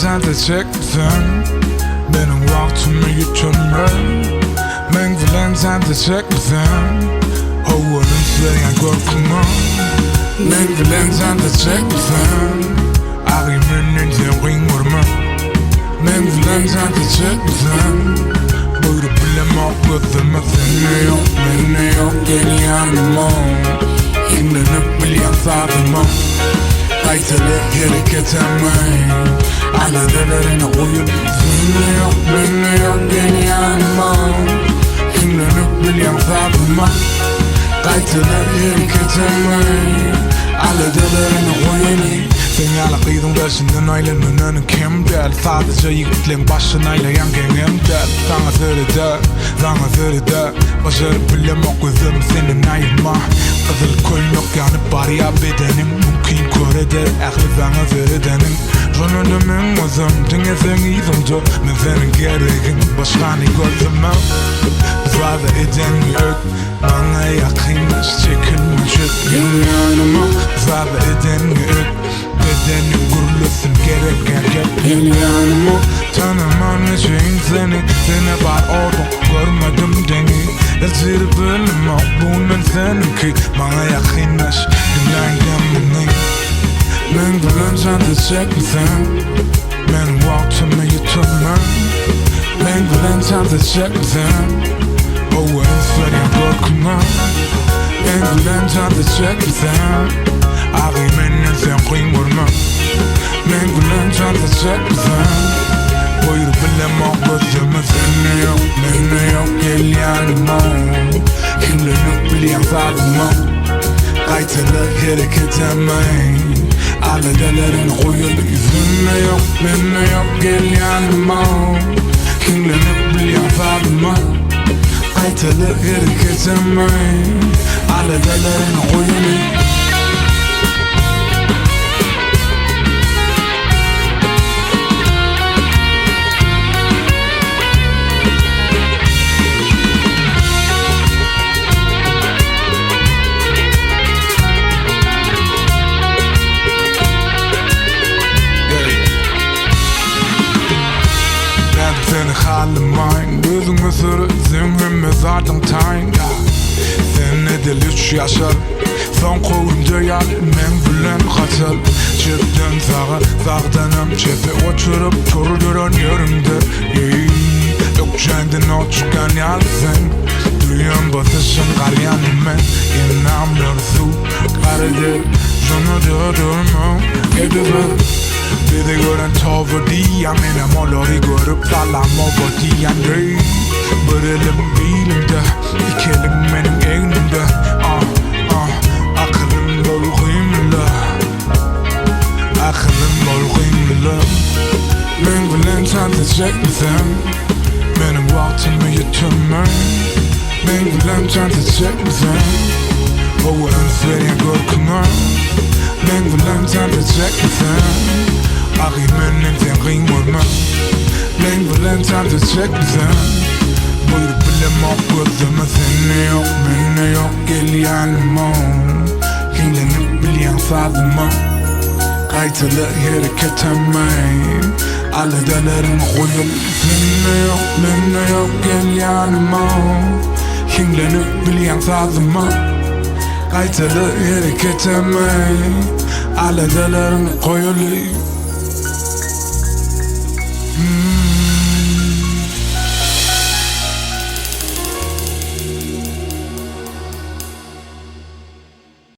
çektim. Benim vaktimi yitirme. Ben bilen sen de çektim. Havanın söyleyen korkma. Ben bilen sen de çektim. Ağrımın izin vurma. Ben bilen sen de çektim. Buyurup bilemem gözüme seni yok. Beni yok gel yanıma. İnanıp bilyen sadıma. Kaytalı hareket etmeyin. Aladelerine uyup seni yok. Beni yok gel yanıma. İnanıp bilyen sadıma. Kaytalı hareket etmeyin. Aladelerine uyup Senyala kıydın başından aylanmanın kim der. Sadece yiğitlerin başına aylayan gengem der. Sana söyledi başarıp bilemem gözüm senin ayırma. Kızıl koynuk yanıp bari ya bedenim. Mümkün körede ehli sana söyledenin. Rönönümün özüm dinle sen iyizimce. Ben senin gereğin başkanı gözümem. Zade eden yok. Bana yakınmış çekilmişik gel yanıma. Zade eden yok. Bedenim gururlasın gereken gel yanıma. Tanımam için seni var oldum görmedim deni. Yazırı bölüm o bunun seninki. Bana yakınmış dünyayım beni. Ben bilen sen de çekmişsin. Benim vaktimi yitirme. Ben bilen sen de çekmişsin. O özleyen korkma. Ben bilen sen de çekmişsin. Ağrımın izin vurma. Ben bilen sen de çekmişsin. Buyurup bilemem gözüme seni yok. Beni yok gel yanıma. Kimlenip bilyen sadıma. Kaytalı hareket etmeyin. Aladelerine koyulu yüzüne yok. Beni yok gel yanıma. Kimlenip bilyen sadıma. Kaytalı hareket etmeyin. Aladelerine koyulu Hallemein, gözüme sürü zümrüme zaten tayin. Sen de lütf yaşar. Son kovunca yani men bilen kaçal. Çöpten sağdanım çepe oturup durduran yerimde. Yok kendin o çıkan yalsın. Dünyam batışın karyanımen. Yenamlar su karıdır. Şunu durma edemem. Bir de gören tavır diyen benim olayı görüp salam over diyen değil. Bir elim bilimde, iki elim benim elimde. Akılım bol kıyımlı. Akılım bol kıyımlı. Ben bilen sen de çekmişsin. Benim vaktimi yitirme. Ben bilen sen de çekmişsin. O özleyen korkma. Ben bilen sen de çekmişsin. Ağrımın izin vurma. Ben bilen sen de çekmişsin. Buyurup bilemem gözüme seni yok. Beni yok gel yanıma. Kimlenip bilyen sadıma. Kaytalı hareket etmeyin. Aladelerine koyup seni yok. Beni yok gel yanıma. Kimlenip bilyen sadıma. Kaytalı hareket etmeyin. Aladelerine koyup